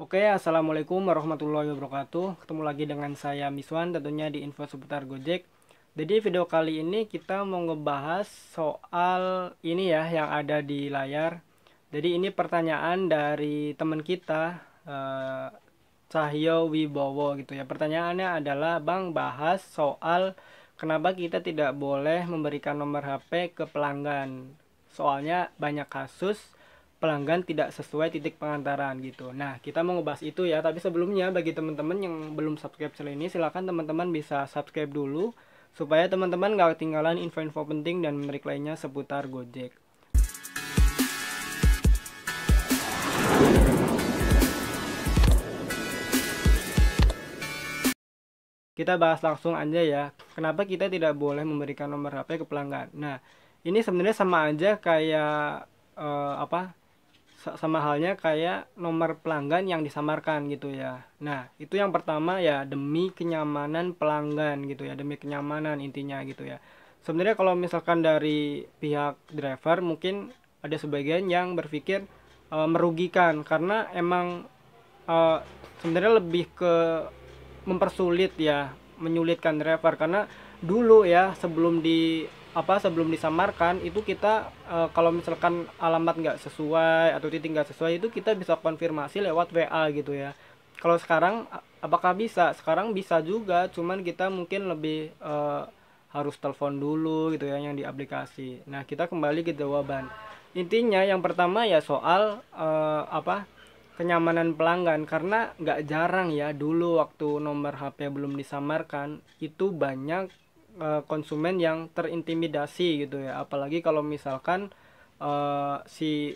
Oke, assalamualaikum warahmatullahi wabarakatuh. Ketemu lagi dengan saya Miswan, tentunya di info seputar Gojek. Jadi video kali ini kita mau ngebahas soal ini ya yang ada di layar. Jadi ini pertanyaan dari teman kita, eh, Cahyo Wibowo gitu ya. Pertanyaannya adalah, Bang, bahas soal kenapa kita tidak boleh memberikan nomor HP ke pelanggan. Soalnya banyak kasus pelanggan tidak sesuai titik pengantaran gitu. Nah, kita mau ngebahas itu ya. Tapi sebelumnya bagi teman-teman yang belum subscribe channel ini, silahkan teman-teman bisa subscribe dulu supaya teman-teman gak ketinggalan info-info penting dan menarik lainnya seputar Gojek. Kita bahas langsung aja ya. Kenapa kita tidak boleh memberikan nomor HP ke pelanggan? Nah, ini sebenarnya sama aja kayak sama halnya kayak nomor pelanggan yang disamarkan gitu ya. Nah, itu yang pertama ya demi kenyamanan pelanggan gitu ya, demi kenyamanan intinya gitu ya. Sebenarnya kalau misalkan dari pihak driver mungkin ada sebagian yang berpikir merugikan karena emang eh, sebenarnya lebih ke mempersulit ya, menyulitkan driver karena dulu ya sebelum disamarkan itu kita kalau misalkan alamat nggak sesuai atau titik nggak sesuai itu kita bisa konfirmasi lewat WA gitu ya. Kalau sekarang apakah bisa? Sekarang bisa juga, cuman kita mungkin lebih harus telepon dulu gitu ya yang di aplikasi. Nah, kita kembali ke jawaban. Intinya yang pertama ya soal kenyamanan pelanggan, karena nggak jarang ya dulu waktu nomor HP belum disamarkan itu banyak konsumen yang terintimidasi gitu ya, apalagi kalau misalkan si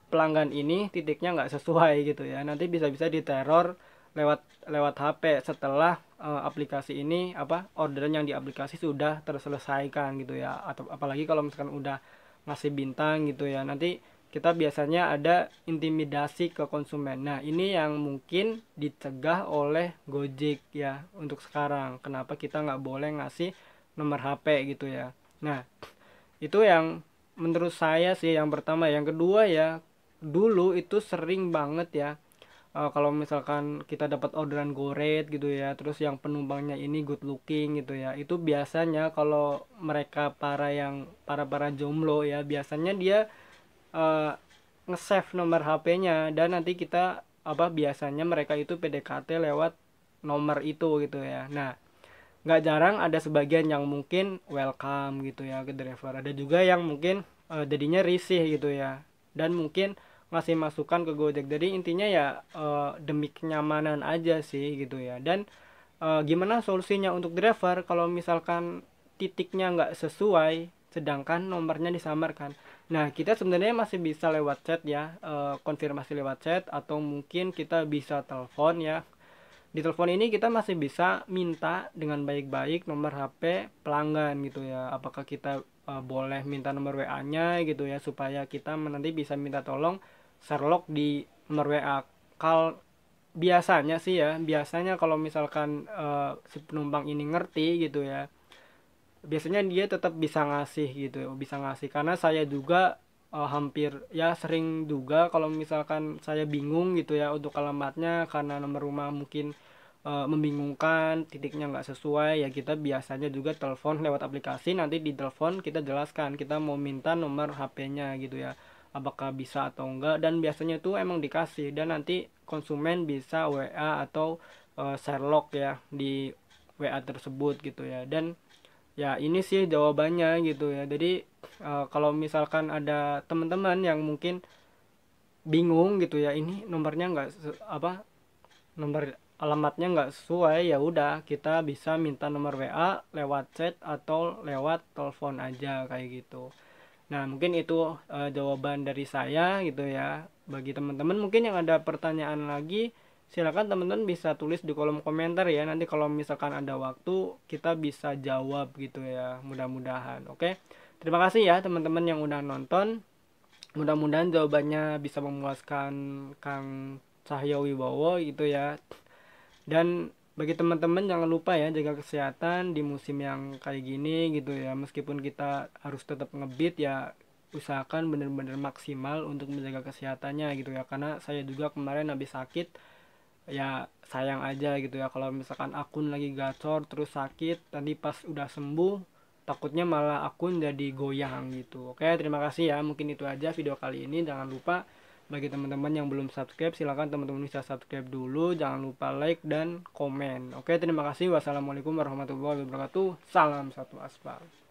pelanggan ini titiknya nggak sesuai gitu ya, nanti bisa-bisa diteror lewat lewat HP setelah aplikasi ini orderan yang di aplikasi sudah terselesaikan gitu ya, atau apalagi kalau misalkan udah ngasih bintang gitu ya, nanti kita biasanya ada intimidasi ke konsumen. Nah, ini yang mungkin dicegah oleh Gojek ya untuk sekarang. Kenapa kita nggak boleh ngasih nomor HP gitu ya. Nah, itu yang menurut saya sih yang pertama. Yang kedua ya, dulu itu sering banget ya kalau misalkan kita dapat orderan goret gitu ya, terus yang penumpangnya ini good looking gitu ya, itu biasanya kalau mereka para jomblo ya, biasanya dia eh, nge-save nomor HP-nya dan nanti kita biasanya mereka itu PDKT lewat nomor itu gitu ya. Nah, nggak jarang ada sebagian yang mungkin welcome gitu ya ke driver. Ada juga yang mungkin jadinya risih gitu ya. Dan mungkin ngasih masukan ke Gojek. Jadi intinya ya demi kenyamanan aja sih gitu ya. Dan gimana solusinya untuk driver kalau misalkan titiknya nggak sesuai sedangkan nomornya disamarkan. Nah, kita sebenarnya masih bisa lewat chat ya, konfirmasi lewat chat atau mungkin kita bisa telepon ya. Di telepon ini kita masih bisa minta dengan baik-baik nomor HP pelanggan gitu ya. Apakah kita boleh minta nomor WA-nya gitu ya supaya kita nanti bisa minta tolong Sherlock di nomor WA. Kalau biasanya sih ya, biasanya kalau misalkan si penumpang ini ngerti gitu ya, biasanya dia tetap bisa ngasih gitu, bisa ngasih. Karena saya juga hampir ya sering juga kalau misalkan saya bingung gitu ya untuk alamatnya karena nomor rumah mungkin membingungkan, titiknya nggak sesuai ya, kita biasanya juga telepon lewat aplikasi, nanti di telepon kita jelaskan kita mau minta nomor HP-nya gitu ya, apakah bisa atau enggak, dan biasanya itu emang dikasih dan nanti konsumen bisa WA atau Sherlock ya di WA tersebut gitu ya. Dan ya ini sih jawabannya gitu ya. Jadi kalau misalkan ada teman-teman yang mungkin bingung gitu ya, ini nomornya nggak nomor alamatnya nggak sesuai, ya udah kita bisa minta nomor WA lewat chat atau lewat telepon aja kayak gitu. Nah, mungkin itu jawaban dari saya gitu ya. Bagi teman-teman mungkin yang ada pertanyaan lagi, silakan teman-teman bisa tulis di kolom komentar ya. Nanti kalau misalkan ada waktu, kita bisa jawab gitu ya. Mudah-mudahan. Oke. Terima kasih ya teman-teman yang udah nonton. Mudah-mudahan jawabannya bisa memuaskan Kang Cahyo Wibowo gitu ya. Dan bagi teman-teman jangan lupa ya jaga kesehatan di musim yang kayak gini gitu ya. Meskipun kita harus tetap ngebit ya, usahakan benar-benar maksimal untuk menjaga kesehatannya gitu ya. Karena saya juga kemarin habis sakit ya sayang aja gitu ya kalau misalkan akun lagi gacor terus sakit, tadi pas udah sembuh takutnya malah akun jadi goyang gitu. Oke, terima kasih ya, mungkin itu aja video kali ini. Jangan lupa bagi teman-teman yang belum subscribe, silahkan teman-teman bisa subscribe dulu, jangan lupa like dan komen. Oke, terima kasih. Wassalamualaikum warahmatullahi wabarakatuh. Salam satu aspal.